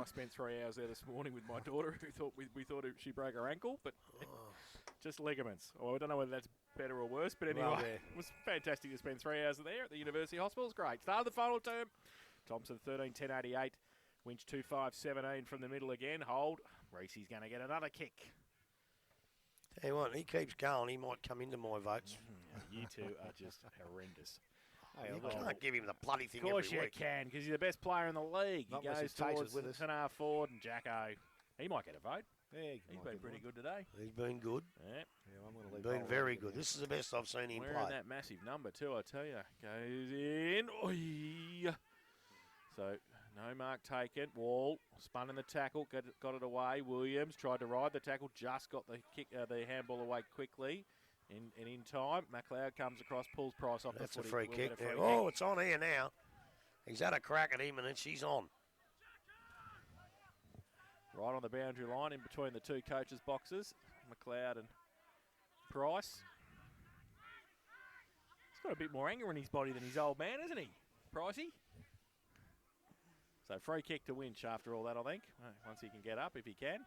spent 3 hours there this morning with my daughter who thought we thought she broke her ankle, but just ligaments. Oh, I don't know whether that's better or worse, but anyway, it was fantastic to spend 3 hours there at the University Hospital. It's great. Start of the final term. Thomson 13-10-88. Winch 2-5-17 from the middle again. Hold. Reese's going to get another kick. Tell you what, he keeps going, he might come into my votes. You two are just horrendous. You can't give him the bloody thing every week. Of course you can, because he's the best player in the league. Not he goes towards with us. Tannar Ford and Jacko. He might get a vote. Yeah, he's been pretty good today. He's been good. Yeah, I'm going to leave. Been very good. This is the best I've seen him play. Wearing that massive number too, I tell you. Goes in. Oy. So no mark taken. Wall spun in the tackle, got it away. Williams tried to ride the tackle, just got the kick, the handball away quickly. And in time, McLeod comes across, pulls Price off That's the footy. A free kick. Free Oh, kick. it's on here now. He's had a crack at him, and then she's on. Right on the boundary line, in between the two coaches' boxes, McLeod and Price. He's got a bit more anger in his body than his old man, isn't he, Pricey? So free kick to Winch after all that, I think. Once he can get up, if he can.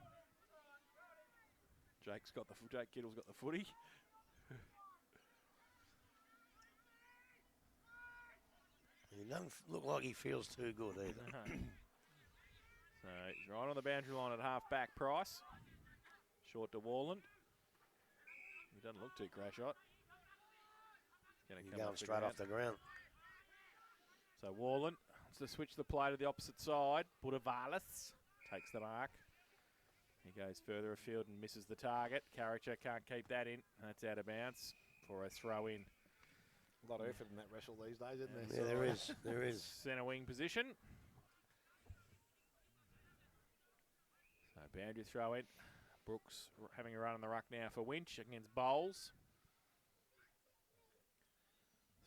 Jake Kittle's got the footy. He doesn't look like he feels too good either. So he's right on the boundary line at half-back, Price. Short to Warland. He doesn't look too crash hot. He's going straight off the ground. So Warland wants to switch the play to the opposite side. Budavalis takes the mark. He goes further afield and misses the target. Carica can't keep that in. That's out of bounds for a throw in. A lot of effort in that wrestle these days, isn't there? Yeah, there is. There is. Centre wing position. So boundary throw in. Brooks having a run on the ruck now for Winch against Bowles.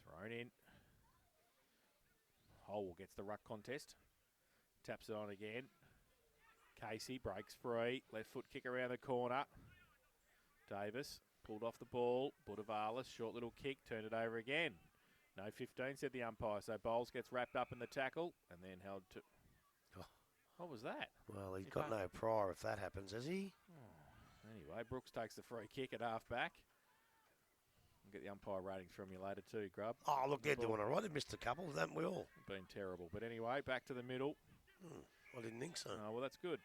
Thrown in. Hole gets the ruck contest. Taps it on again. Casey breaks free. Left foot kick around the corner. Davis pulled off the ball. Budavalis, short little kick, turned it over again. No 15, said the umpire. So Bowles gets wrapped up in the tackle and then held to... Oh. What was that? Well, he's got no prior if that happens, has he? Oh. Anyway, Brooks takes the free kick at half-back. We'll get the umpire ratings from you later too, Grub. Oh, look, they're doing all right. They've missed a couple, haven't we all? Been terrible. But anyway, back to the middle. I didn't think so. Oh, well, that's good.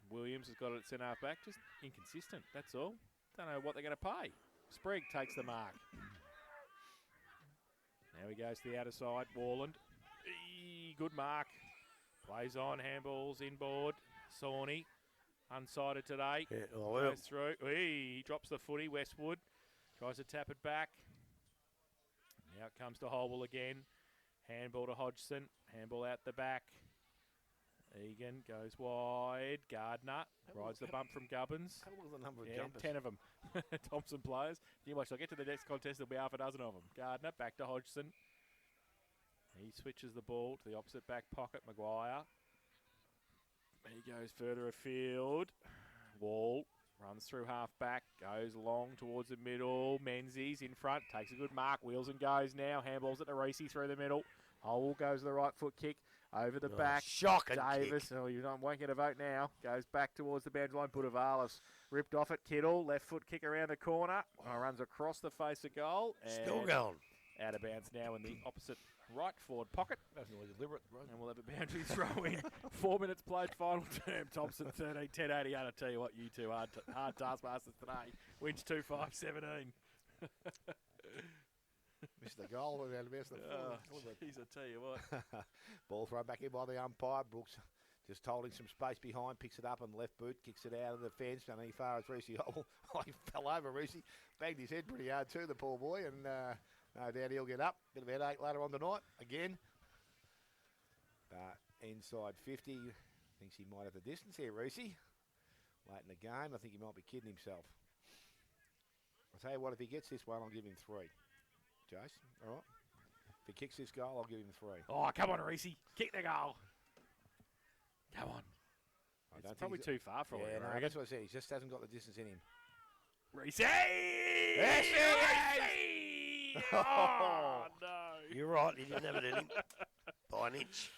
Williams has got it at centre half-back. Just inconsistent, that's all. Don't know what they're going to pay. Sprigg takes the mark. Now he goes to the outer side. Warland. Good mark. Plays on. Handballs inboard. Sawney. Unsided today. Yeah, goes through. He drops the footy. Westwood tries to tap it back. Now it comes to Holwell again. Handball to Hodgson. Handball out the back. Egan goes wide. Gardner rides the bump from Gubbins. Have a look at the number of jumpers. 10 of them. Thomson players. You watch, I'll get to the next contest, there'll be half a dozen of them. Gardner back to Hodgson. He switches the ball to the opposite back pocket, Maguire. He goes further afield. Wall runs through half back, goes long towards the middle. Menzies in front, takes a good mark, wheels and goes now. Handballs at the Reese through the middle. Hole goes the right foot kick over the back. Shocking Davis, kick. You won't get a vote now. Goes back towards the boundary line. Budavalis ripped off at Kittle. Left foot kick around the corner. Runs across the face of goal. Still going. Out of bounds now in the opposite right forward pocket. That's really deliberate, right? And we'll have a boundary throw in. 4 minutes played, final term. Thomson 13-10-88. I tell you what, you two hard taskmasters today. Winch 2-5-17. Missed the goal and then missed the Jeez, I tell you what. Ball thrown back in by the umpire. Brooks just holding some space behind, picks it up on the left boot, kicks it out of the fence, and he far as Reese. Oh, he fell over, Reese. Banged his head pretty hard too, the poor boy, and no doubt he'll get up. Bit of a headache later on tonight, again. But inside 50, thinks he might have the distance here, Reese. Late in the game, I think he might be kidding himself. I'll tell you what, if he gets this one, I'll give him 3. Jace, all right. If he kicks this goal, I'll give him 3. Oh, come on, Reese. Kick the goal. Come on. It's probably too far for him. No, that's what I said. He just hasn't got the distance in him. Reese! Yes, Oh, no. You're right. He didn't have it in him by an inch.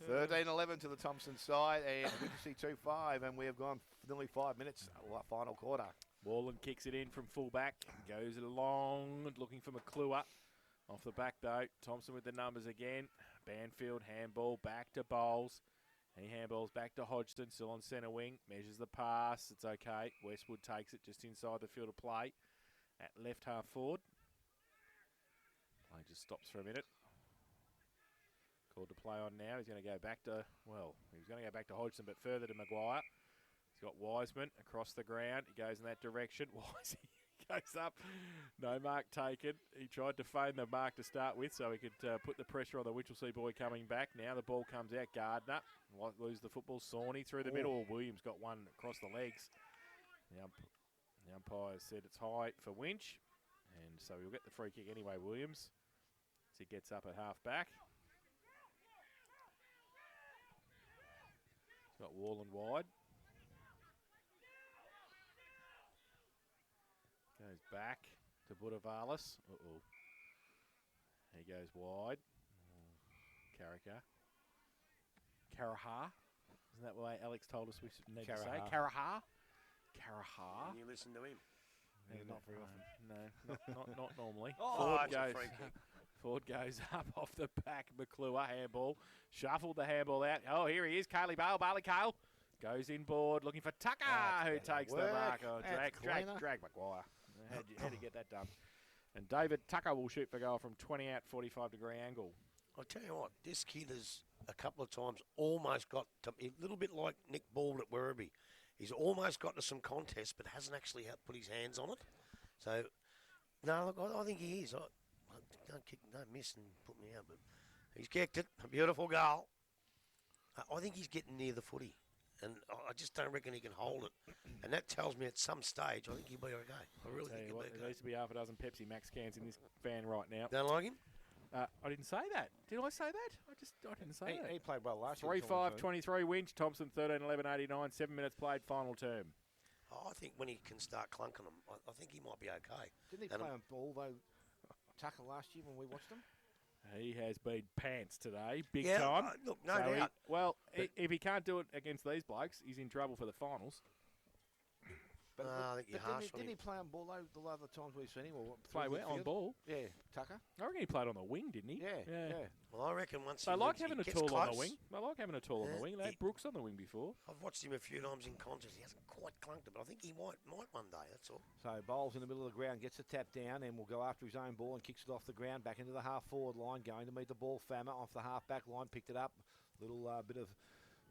13-11 to the Thomson side, and Winch 2-5, and we have gone nearly 5 minutes. Final quarter. Wallen kicks it in from fullback, goes along, looking for McClure. Off the back though, Thomson with the numbers again. Banfield handball back to Bowles. He handballs back to Hodgson, still on centre wing. Measures the pass, it's okay. Westwood takes it just inside the field of play. At left half forward. Play just stops for a minute. Called to play on now. He's going to go back to, well, he was going to go back to Hodgson, but further to Maguire. He's got Wiseman across the ground. He goes in that direction. Wise, he goes up. No mark taken. He tried to feign the mark to start with so he could put the pressure on the Winchelsea boy coming back. Now the ball comes out. Gardner lose the football. Sawney through the middle. Williams got one across the legs. The umpire said it's high for Winch. And so he'll get the free kick anyway, Williams. As he gets up at half back. He's got Wallen wide. Goes back to Budavalis. He goes wide. Karaha. Isn't that the way Alex told us we should need to say? Karaha. Can you listen to him? Not very often. No, not normally. It's a free kick. Ford goes up off the back. McClure handball. Shuffled the handball out. Oh, here he is. Carly Bale. Barley Cale goes inboard looking for Tucker, who takes the mark. Oh, drag Maguire. How to get that done? And David Tucker will shoot for goal from 20 out, 45-degree angle. I'll tell you what, this kid has a couple of times almost got to, a little bit like Nick Bald at Werribee. He's almost got to some contest, but hasn't actually put his hands on it. So, no, look, I think he is. Don't miss and put me out, but he's kicked it. A beautiful goal. I think he's getting near the footy, and I just don't reckon he can hold it. And that tells me at some stage, I think he'll be okay. I really think he'll be okay. There needs to be half a dozen Pepsi Max cans in this van right now. Don't like him? I didn't say that. Did I say that? I didn't say that. He played well last year. 3-5-23 Winch. Thomson 13-11-89. 7 minutes played. Final term. I think when he can start clunking them, I think he might be okay. Didn't he play on ball, though, Tucker, last year when we watched him? He has been pants today. Big yeah, time. Look, no doubt. If he can't do it against these blokes, he's in trouble for the finals. But I think you're harsh on him. Didn't he play on ball, though, the other times we've seen him? Play where? On ball? Yeah, Tucker. I reckon he played on the wing, didn't he? Yeah. Well, I reckon once they he like moves, having a he gets tool close. on the wing. They like having a tool on the wing. They had Brooks on the wing before. I've watched him a few times in contests. He hasn't quite clunked it, but I think he might one day, that's all. So Bowles in the middle of the ground, gets the tap down and will go after his own ball and kicks it off the ground back into the half-forward line, going to meet the ball. Fammer off the half-back line, picked it up. Little bit of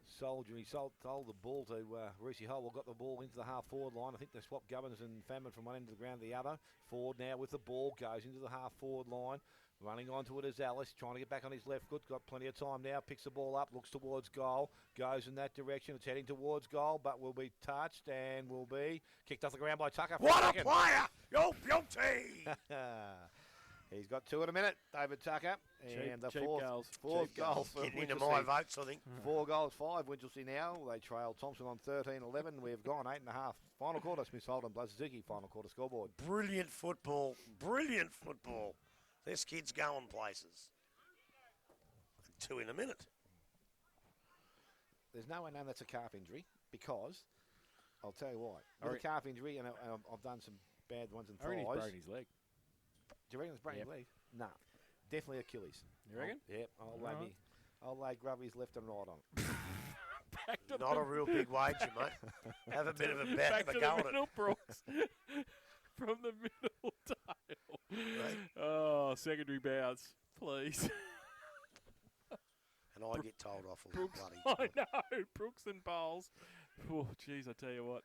soldier. He sold the ball to Reese Howell, got the ball into the half-forward line. I think they swapped Gubbins and Famine from one end of the ground to the other. Ford now with the ball, goes into the half-forward line. Running onto it is Alice, trying to get back on his left foot. Got plenty of time now, picks the ball up, looks towards goal. Goes in that direction, it's heading towards goal, but will be touched and will be kicked off the ground by Tucker. What a player! You're guilty! He's got 2 in a minute, David Tucker. And the fourth goal for Getting into Winchelsea. my votes, I think. 4 goals, 5 Winchelsea now. They trail Thomson on 13-11. We've gone 8.5. Final quarter, Smith Holden, Blazuki, final quarter scoreboard. Brilliant football. Brilliant football. This kid's going places. 2 in a minute. There's no one known that's a calf injury because, I'll tell you why. With a calf injury, and I've done some bad ones in thighs. I reckon he's broken his leg. Do you reckon it's broken his leg? No. Definitely Achilles. You reckon? Yep. I'll lay grubbies left and right on it. Not a real big wager, mate. Have a bit of a bet. Back Have to a go the at middle, Brooks. From the middle tail. Right. Oh, secondary bounce, please. And I get told off all Brooks, bloody. I know. Brooks and Bowles. Oh, jeez, I tell you what.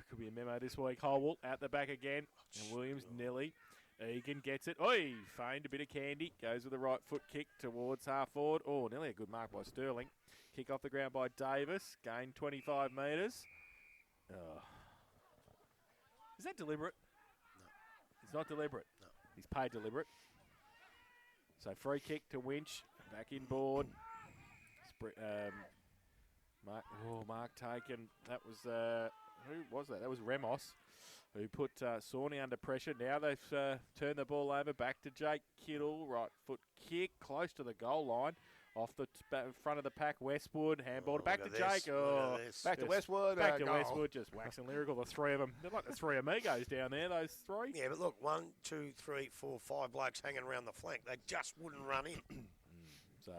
Could be a memo this week. Howell out the back again. And Williams, Nelly. Egan gets it. Oi! Feigned a bit of candy. Goes with the right foot kick towards half forward. Oh, nearly a good mark by Sterling. Kick off the ground by Davis. Gain 25 metres. Oh. Is that deliberate? No. It's not deliberate. No. He's paid deliberate. So free kick to Winch. Back inboard. Mark taken. That was, who was that? That was Ramos, who put Sawney under pressure. Now they've turned the ball over back to Jake Kittle. Right foot kick, close to the goal line. Off the front of the pack, Westwood. Handball back to look at Jake. this, look Oh, at this. Back to Just Westwood. back to goal. Westwood. Just waxing lyrical, the three of them. They're like the three amigos down there, those three. Yeah, but look, 1, 2, 3, 4, 5 blokes hanging around the flank. They just wouldn't run in. So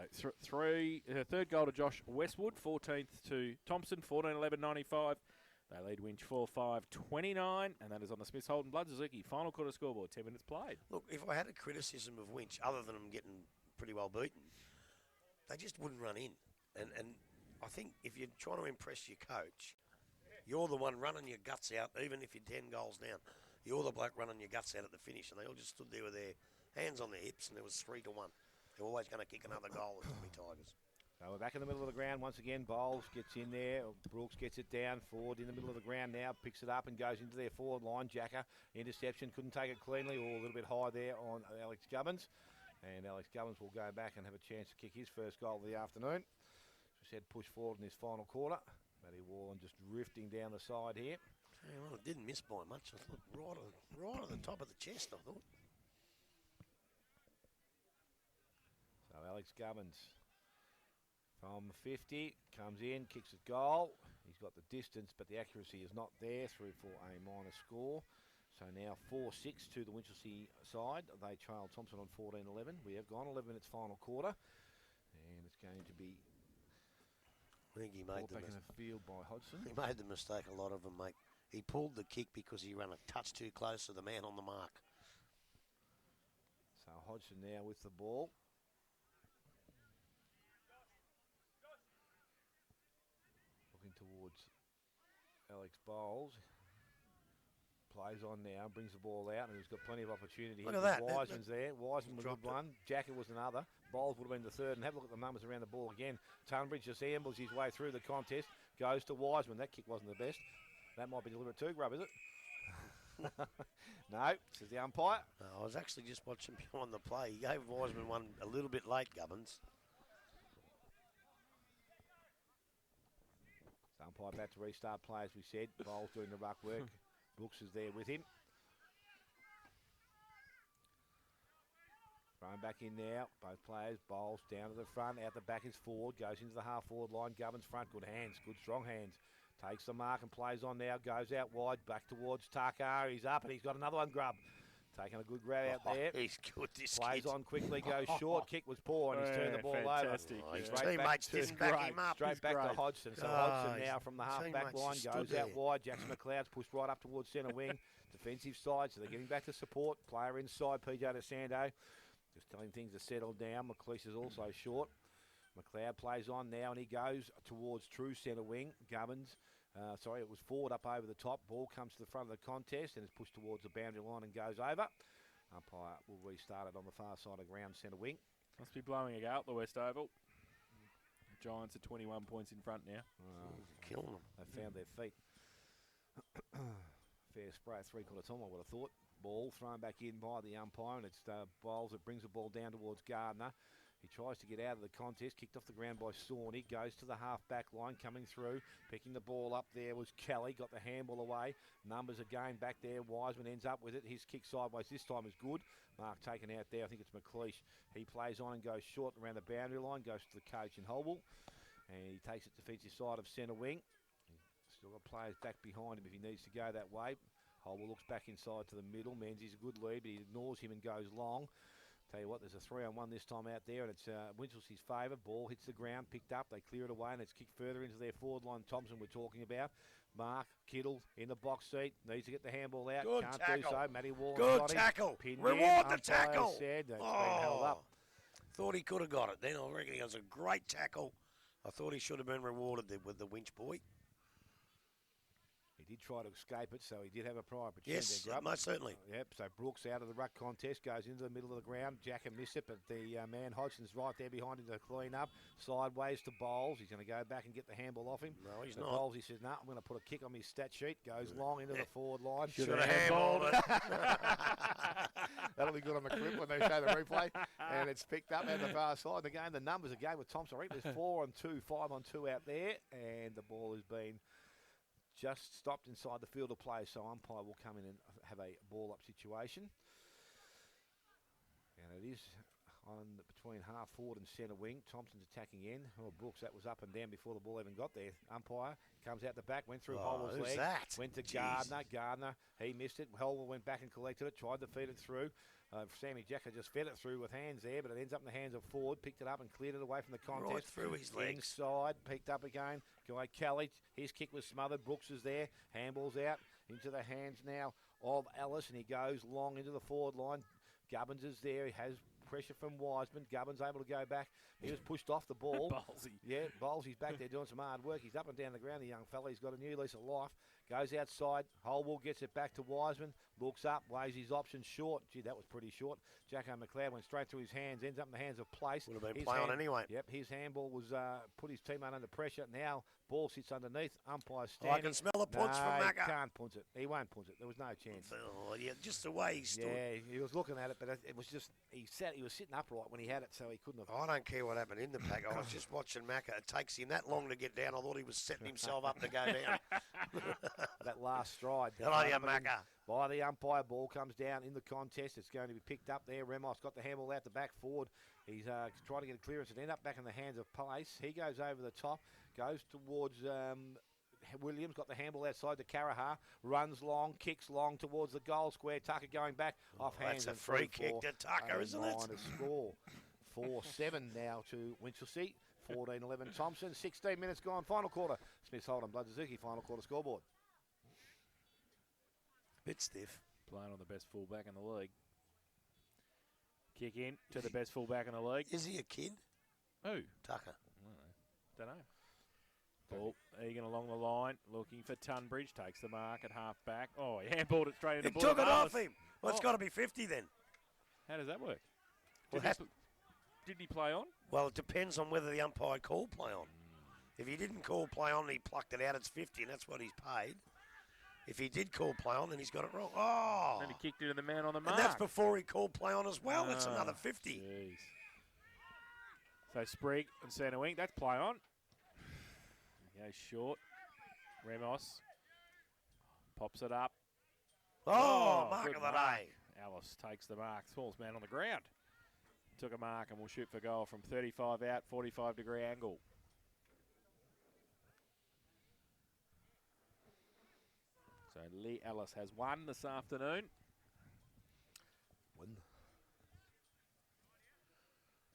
third goal to Josh Westwood, 14th to Thomson, 14-11-95. They lead Winch 4-5-29, and that is on the Smiths Holden Blood Suzuki. Final quarter scoreboard, 10 minutes played. Look, if I had a criticism of Winch, other than them getting pretty well beaten, they just wouldn't run in. And I think if you're trying to impress your coach, you're the one running your guts out, even if you're 10 goals down. You're the bloke running your guts out at the finish, and they all just stood there with their hands on their hips, and there was 3-1. They're always going to kick another goal, the Tigers. So we're back in the middle of the ground once again. Bowles gets in there. Brooks gets it down forward in the middle of the ground now. Picks it up and goes into their forward line. Jacker, interception. Couldn't take it cleanly, or a little bit high there on Alex Gubbins. And Alex Gubbins will go back and have a chance to kick his first goal of the afternoon. As we said, push forward in this final quarter. Matty Warland just drifting down the side here. Yeah, well, it didn't miss by much. I thought right on the top of the chest, I thought. So Alex Gubbins from 50 comes in, kicks a goal. He's got the distance, but the accuracy is not there through for a minor score. So now 4-6 to the Winchelsea side. They trail Thomson on 14-11. We have gone 11 minutes final quarter, and it's going to be I think he made back in the field by Hodgson. He made the mistake a lot of them make. He pulled the kick because he ran a touch too close to the man on the mark. So Hodgson now with the ball. Looking towards Alex Bowles. Plays on now, brings the ball out, and he's got plenty of opportunity. Look at that. Wiseman's there. Wiseman was a good dropped it. one. Jacker was another. Bowles would have been the third. And have a look at the numbers around the ball again. Tunbridge just ambles his way through the contest. Goes to Wiseman. That kick wasn't the best. That might be deliberate too, Grub, is it? No, says the umpire. No, I was actually just watching behind the play. He gave Wiseman one a little bit late, Gubbins. So umpire about to restart play, as we said. Bowles doing the ruck work. Brooks is there with him. Thrown back in now. Both players. Bowles down to the front. Out the back is forward. Goes into the half-forward line. Gubbins front. Good hands. Good strong hands. Takes the mark and plays on now. Goes out wide. Back towards Takar. He's up and he's got another one, Grub. Taking a good grab out there. He's good, this Plays kid. on quickly. Goes short. Kick was poor and he's turned the ball fantastic. over. Oh, his Straight back teammates to- didn't back him up. Straight back great. to Hodgson. So Oh, Hodgson now his from the half-back teammates line just goes stood out there. wide. Jackson McLeod's pushed right up towards centre wing. Defensive side, so they're getting back to support. Player inside, PJ DeSando. Just telling things to settle down. McLeish is also short. McLeod plays on now and he goes towards true centre wing. Gubbins, it was forward up over the top. Ball comes to the front of the contest and is pushed towards the boundary line and goes over. Umpire will restart it on the far side of ground centre wing. Must be blowing a gale at the West Oval. Giants are 21 points in front now. Killing them. They found their feet. Fair spray, three-quarter time, I would have thought. Ball thrown back in by the umpire, and it's Bowles that brings the ball down towards Gardner. He tries to get out of the contest, kicked off the ground by Sawney, goes to the half-back line, coming through, picking the ball up there was Kelly, got the handball away. Numbers again back there, Wiseman ends up with it. His kick sideways this time is good. Mark taken out there, I think it's McLeish. He plays on and goes short around the boundary line, goes to the coach in Holwell, and he takes it defensive side of centre wing. Still got players back behind him if he needs to go that way. Holwell looks back inside to the middle. Menzies a good lead, but he ignores him and goes long. Tell you what, there's a 3-on-1 this time out there, and it's Winchelsea's favour. Ball hits the ground, picked up. They clear it away, and it's kicked further into their forward line. Thomson we're talking about. Mark Kittle in the box seat. Needs to get the handball out. Good Can't tackle. do so. Matty Warren Good got him. tackle. Pinned Reward him. the Umpire tackle. Said that's been held up. Thought he could have got it. Then I reckon it was a great tackle. I thought he should have been rewarded there with the Winch boy. He did try to escape it, so he did have a prior opportunity. Yes, there, Grub. most certainly. Yep, so Brooks out of the ruck contest, goes into the middle of the ground. Jacker missed it, but the man Hodgson's right there behind him to clean up. Sideways to Bowles. He's going to go back and get the handball off him. No, he's But not. Bowles, he says, no, I'm going to put a kick on his stat sheet. Goes long into the forward line. Should have handballed it. That'll be good on the clip when they show the replay. And it's picked up out the far side. Again, the numbers again with Thomson. I think there's 4-on-2, 5-on-2 out there. And the ball has been just stopped inside the field of play, so umpire will come in and have a ball-up situation. And it is on between half forward and centre wing. Thompson's attacking in. Oh, Brooks, that was up and down before the ball even got there. Umpire comes out the back, went through Holwell's who's leg. that? Went to Jeez. Gardner. He missed it. Holwell went back and collected it, tried to feed it through. Sammy Jacker just fed it through with hands there, but it ends up in the hands of Ford. Picked it up and cleared it away from the contest. Right through his legs. Inside, picked up again. Guy Kelly, his kick was smothered. Brooks is there. Handball's out into the hands now of Ellis, and he goes long into the forward line. Gubbins is there. He has pressure from Wiseman. Gubbins able to go back. He was pushed off the ball. Ballsy. Yeah, Bowles, he's back there doing some hard work. He's up and down the ground, the young fella. He's got a new lease of life. Goes outside. Holwell gets it back to Wiseman. Looks up, weighs his options short. Gee, that was pretty short. Jacko McLeod went straight through his hands, ends up in the hands of Place. Would have been play on anyway. Yep, his handball was put his teammate under pressure. Now, ball sits underneath. Umpire standing. I can smell the punch from Macca. He can't punch it. He won't punch it. There was no chance. Oh, yeah, just the way he stood. Yeah, he was looking at it, but it was just, he was sitting upright when he had it, so he couldn't have. I don't care what happened in the pack. I was just watching Macca. It takes him that long to get down. I thought he was setting himself up to go down. That last stride. Hello, you Macca. By the umpire, ball comes down in the contest. It's going to be picked up there. Ramos got the handball out the back forward. He's trying to get a clearance and end up back in the hands of Place. He goes over the top, goes towards Williams, got the handball outside to Karaha, runs long, kicks long towards the goal square. Tucker going back off hands. That's a free kick to Tucker, isn't it? Score 4-7 now to Winchelsea. 14-11 Thomson. 16 minutes gone. Final quarter. Smith Holden, Blood Suzuki. Final quarter scoreboard. Bit stiff. Playing on the best fullback in the league. Kick in to the best fullback in the league. Is he a kid? Who? Tucker. Don't know. Ball Egan along the line, looking for Tunbridge. Takes the mark at half back. Oh, he handballed it straight into He took it off him. Well, it's got to be 50 then. How does that work? Well, Didn't he play on? Well, it depends on whether the umpire called play on. If he didn't call play on and he plucked it out, it's 50, and that's what he's paid. If he did call play on, then he's got it wrong. Oh! And he kicked it in the man on the mark. And that's before he called play on as well. That's another 50. Jeez. So Sprigg and centre wing, that's play on. He goes short. Ramos pops it up. Oh, mark good of the mark. day. Alice takes the mark. Smallest man on the ground. Took a mark and will shoot for goal from 35 out, 45-degree angle. So Lee Ellis has won this afternoon. Win.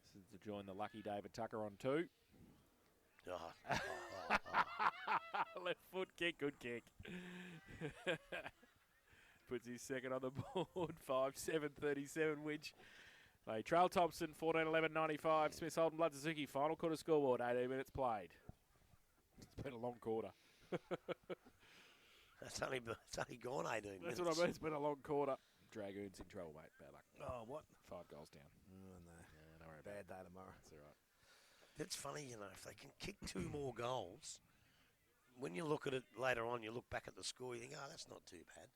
This is to join the lucky David Tucker on 2. Oh. Left foot kick, good kick. Puts his second on the board. 5-7-37 Winch. They trail Thomson 14-11-95. Smith Holden Blood Suzuki. Final quarter scoreboard. 18 minutes played. It's been a long quarter. It's only gone 18 minutes. That's what I mean. It's been a long quarter. Dragoons in trouble, mate. Bad luck. Oh, what? 5 goals down. Oh, no. Yeah, don't worry about Bad it. day tomorrow. That's all right. It's funny, you know, if they can kick 2 more goals, when you look at it later on, you look back at the score, you think, oh, that's not too bad.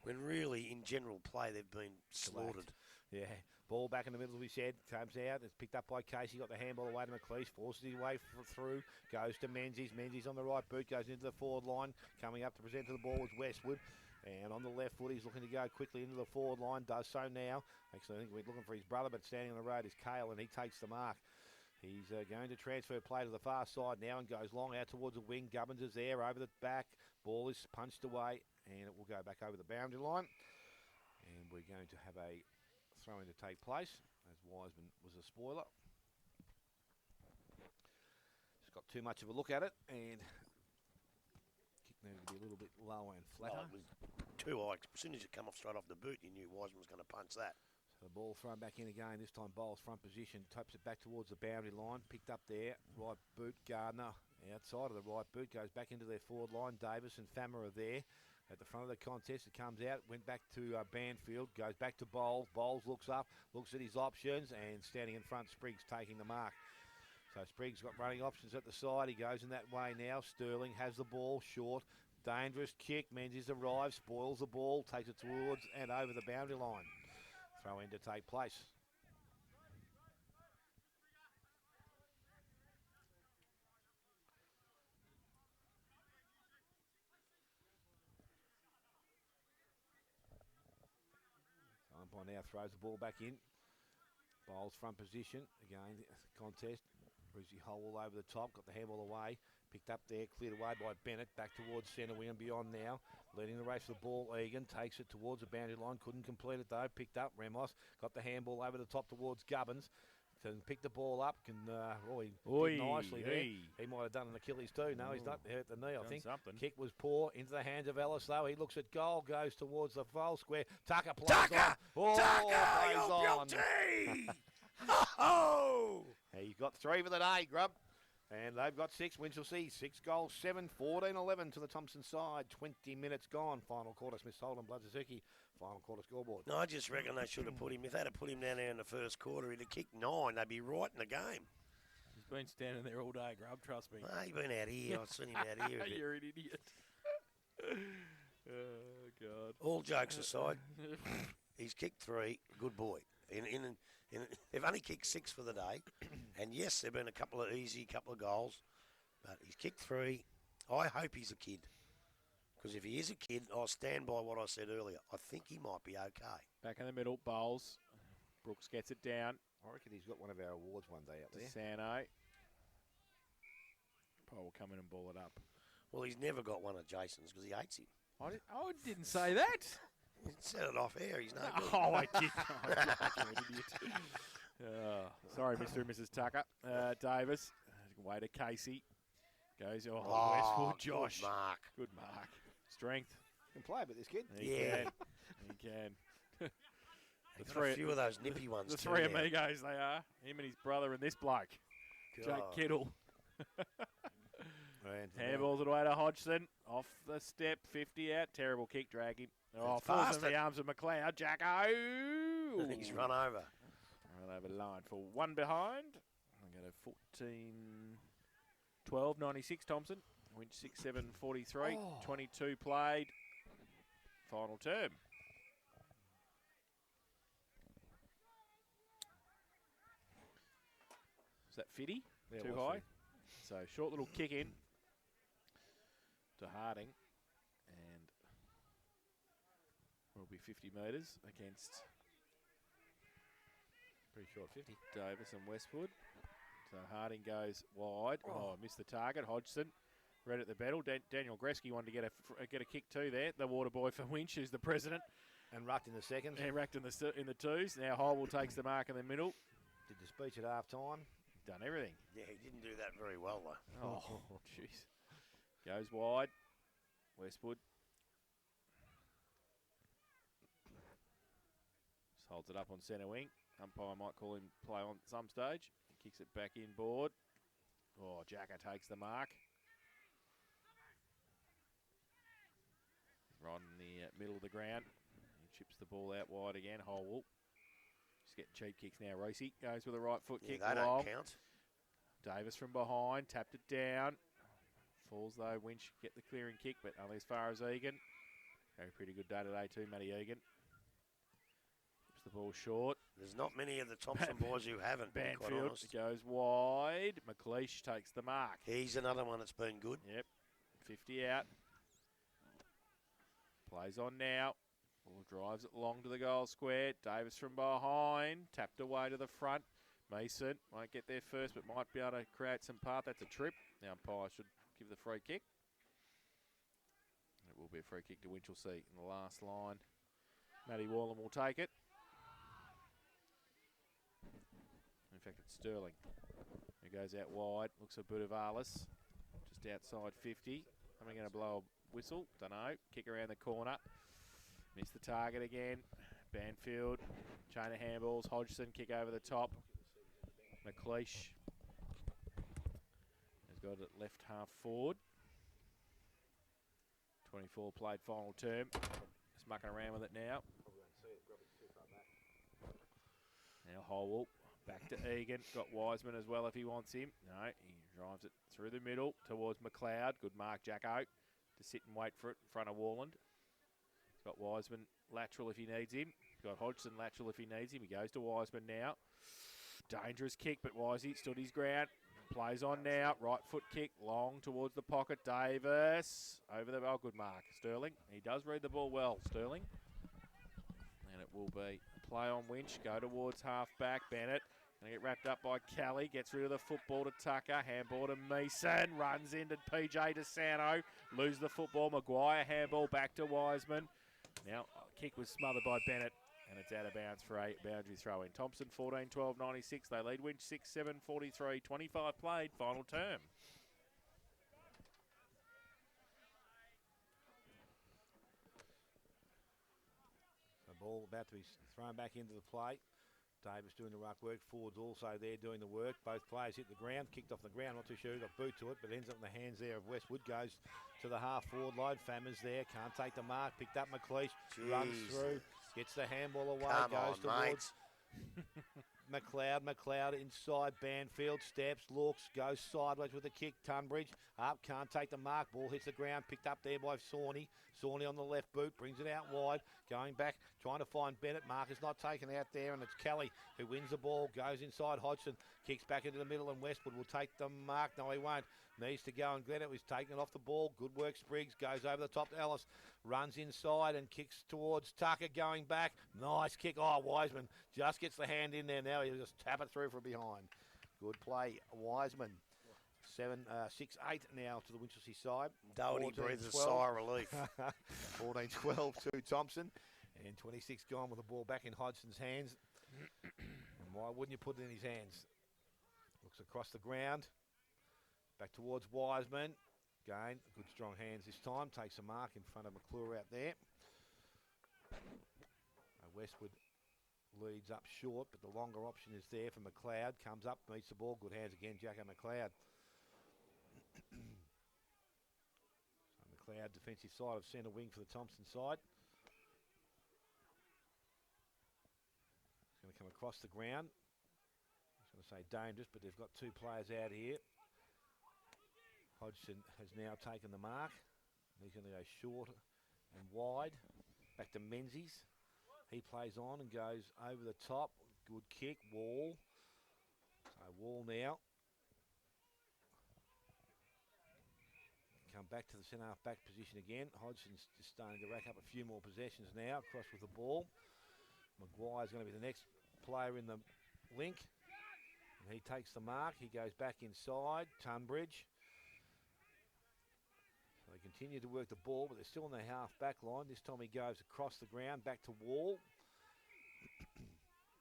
When really, in general play, they've been slaughtered. Yeah. Ball back in the middle, as we said. Comes out. It's picked up by Casey. Got the handball away to McLeish. Forces his way through. Goes to Menzies. Menzies on the right boot. Goes into the forward line. Coming up to present to the ball was Westwood. And on the left foot, he's looking to go quickly into the forward line. Does so now. Actually, I think we're looking for his brother, but standing on the road is Cale, and he takes the mark. He's going to transfer play to the far side now and goes long out towards the wing. Gubbins is there over the back. Ball is punched away, and it will go back over the boundary line. And we're going to have a throw-in to take place, as Wiseman was a spoiler. Just got too much of a look at it, and kick needed to be a little bit lower and flatter. Oh, it was too high. As soon as you come off straight off the boot, you knew Wiseman was going to punch that. So the ball thrown back in again, this time Bowles front position, taps it back towards the boundary line, picked up there, right boot, Gardner outside of the right boot, goes back into their forward line, Davis and Fammer are there. At the front of the contest, it comes out, went back to Banfield, goes back to Bowles. Bowles looks up, looks at his options, and standing in front, Spriggs taking the mark. So Spriggs got running options at the side. He goes in that way now. Sterling has the ball, short, dangerous kick. Menzies arrives, spoils the ball, takes it towards and over the boundary line. Throw in to take place. Umpire now throws the ball back in. Bowles front position. Again, contest. Brucey Hole over the top. Got the handball away. Picked up there. Cleared away by Bennett. Back towards centre wing and beyond now. Leading the race for the ball. Egan takes it towards the boundary line. Couldn't complete it though. Picked up Ramos. Got the handball over the top towards Gubbins. Can pick the ball up. Can he did nicely there. He might have done an Achilles too. No, he's not hurt the knee, I think. Something. Kick was poor into the hands of Ellis though. He looks at goal, goes towards the foul square. Tucker plays on. Oh, plays on. Oh! He's got 3 for the day, Grub. And they've got 6. Winch will see 6 goals, 7, 14-11 to the Thomson side. 20 minutes gone. Final quarter. Smith Holden, Blood Suzuki. Final quarter scoreboard. No, I just reckon they should have put him. If they'd have put him down there in the first quarter, he'd have kicked 9. They'd be right in the game. He's been standing there all day, Grub, trust me. Oh, he's been out here. I've seen him out here. A bit. You're an idiot. Oh, God. All jokes aside, he's kicked 3. Good boy. They've only kicked 6 for the day. And yes, there have been a couple of goals. But he's kicked 3. I hope he's a kid. Because if he is a kid, I'll stand by what I said earlier. I think he might be okay. Back in the middle, Bowles. Brooks gets it down. I reckon he's got one of our awards one day up there. Sano. Paul will come in and ball it up. Well, he's never got one of Jason's because he hates him. I didn't say that. He said it off air. He's no good. Oh, I did. You're an idiot. Sorry, Mr. and Mrs. Tucker. Davis. Way to Casey. Goes, Westwood, Josh. Good mark. Good mark. Strength. Can play with this kid. He can. He can. He's got a few of those nippy ones The too 3 now. amigos they are. Him and his brother and this bloke. Jake God. Kittle. Handballs it away to Hodgson. Off the step, 50 out. Terrible kick, drag him. Oh, falls in the arms of McLeod. Jacko. He's run over. Run over the line for 1 behind. I go to 14, 12, 96, Thomson. Winch 6, 7, 43. 22 played. Final term. Is that 50? Yeah, Too high? So short little kick in to Harding. And will be 50 metres against Pretty short 50. Davis and Westwood. So Harding goes wide. Oh, missed the target. Hodgson read at the battle. Daniel Gretzky wanted to get a kick too there. The water boy for Winch, who's the president. And rucked in the second. And racked in the twos. Now Holwell takes the mark in the middle. Did the speech at half time. Done everything. Yeah, he didn't do that very well though. Oh, jeez. Goes wide. Westwood. Just holds it up on centre wing. Umpire might call him play on some stage. He kicks it back inboard. Oh, Jacka takes the mark. Right in the middle of the ground. He chips the ball out wide again. Holwell. Just getting cheap kicks now. Racey goes with a right foot kick. They long. don't count. Davis from behind. Tapped it down. Falls though. Winch get the clearing kick, but only as far as Egan. Very pretty good day today too, Matty Egan. Keeps the ball short. There's not many of the Thomson boys who haven't, to be quite Banfield honest. goes wide. McLeish takes the mark. He's another one that's been good. Yep. 50 out. Plays on now. Ball drives it long to the goal square. Davis from behind. Tapped away to the front. Mason won't get there first, but might be able to create some path. That's a trip. Now umpire should give the free kick. It will be a free kick to Winchelsea in the last line. Matty Wallen will take it. In fact, it's Sterling who goes out wide. Looks a bit of Arliss. Just outside 50. Am I going to blow a whistle? Don't know. Kick around the corner. Missed the target again. Banfield. Chain of handballs. Hodgson kick over the top. McLeish has got it left half forward. 24 played final term. Just mucking around with it now. Now Holwell back to Egan. Got Wiseman as well if he wants him. No, he drives it through the middle towards McLeod. Good mark, Jacko. To sit and wait for it in front of Warland. He's got Wiseman lateral if he needs him. He's got Hodgson lateral if he needs him. He goes to Wiseman now. Dangerous kick, but Wisey stood his ground. Plays on now. Right foot kick, long towards the pocket. Davis over the... Oh, good mark. Sterling. He does read the ball well, Sterling. And it will be a Play on Winch, go towards half-back. Bennett going to get wrapped up by Kelly. Gets rid of the football to Tucker. Handball to Meeson. Runs into PJ DeSanto. Lose the football. Maguire handball back to Wiseman. Now, kick was smothered by Bennett. And it's out of bounds for a boundary throw in. Thomson 14-12-96. They lead Winch 6-7-43. 25 played. Final term. The ball about to be thrown back into the play. Davis doing the ruck work. Ford's also there doing the work. Both players hit the ground. Kicked off the ground. Not too sure who got boot to it, but ends up in the hands there of Westwood. Goes to the half-forward line. Fammer's there. Can't take the mark. Picked up McLeish. Runs through. Gets the handball away. Goes towards McLeod inside. Banfield steps, looks, goes sideways with a kick. Tunbridge up, can't take the mark. Ball hits the ground, picked up there by Sawney. Sawney on the left boot, brings it out wide. Going back, trying to find Bennett. Mark is not taken out there, and it's Kelly who wins the ball. Goes inside Hodgson, kicks back into the middle, and Westwood will take the mark. No, he won't. Needs to go and get it. He's taken it off the ball. Good work, Spriggs. Goes over the top to Ellis. Runs inside and kicks towards Tucker going back. Nice kick. Oh, Wiseman just gets the hand in there now. He'll just tap it through from behind. Good play, Wiseman. 6-8 now to the Winchelsea side. Doherty breathes a sigh of relief. 14-12 to Thomson. And 26 gone with the ball back in Hodgson's hands. And why wouldn't you put it in his hands? Looks across the ground. Back towards Wiseman. Again, good strong hands this time. Takes a mark in front of McClure out there. Westwood leads up short, but the longer option is there for McLeod. Comes up, meets the ball. Good hands again, Jacko McLeod. So McLeod, defensive side of centre wing for the Thomson side. He's going to come across the ground. I was going to say dangerous, but they've got two players out here. Hodgson has now taken the mark. He's going to go short and wide. Back to Menzies. He plays on and goes over the top. Good kick. Wall. So Wall now. Come back to the centre half back position again. Hodgson's just starting to rack up a few more possessions now. Across with the ball. Maguire's going to be the next player in the link. And he takes the mark. He goes back inside. Tunbridge. They continue to work the ball, but they're still in the half-back line. This time he goes across the ground, back to Wall.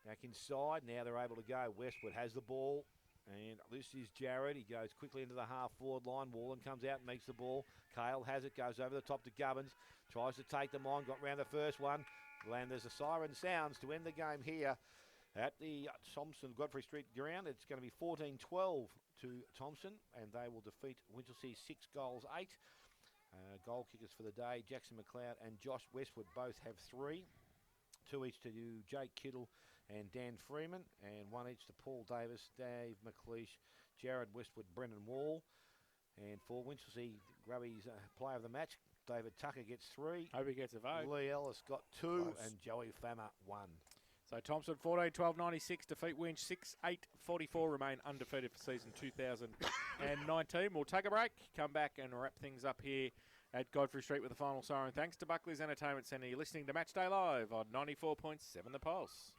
Back inside. Now they're able to go. Westwood has the ball. And this is Jarrett. He goes quickly into the half-forward line. Wallen comes out and makes the ball. Cale has it. Goes over the top to Gubbins. Tries to take them on. Got round the first one. And there's a siren sounds to end the game here at the Thomson Godfrey Street ground. It's going to be 14-12 to Thomson, and they will defeat Winchelsea 6-8. Goal kickers for the day, Jackson McLeod and Josh Westwood both have 3. 2 each to Jake Kittle and Dan Freeman, and 1 each to Paul Davis, Dave McLeish, Jared Westwood, Brendan Wall. And for Winchelsea, Grubby's player of the match, David Tucker gets 3. Hope he gets a vote. Lee Ellis got 2, Close. and Joey Fammer 1. So Thomson 14-12-96 defeat Winch 6-8-44, remain undefeated for season 2019. We'll take a break, come back and wrap things up here at Godfrey Street with the final siren. Thanks to Buckley's Entertainment Centre. You're listening to Matchday Live on 94.7 The Pulse.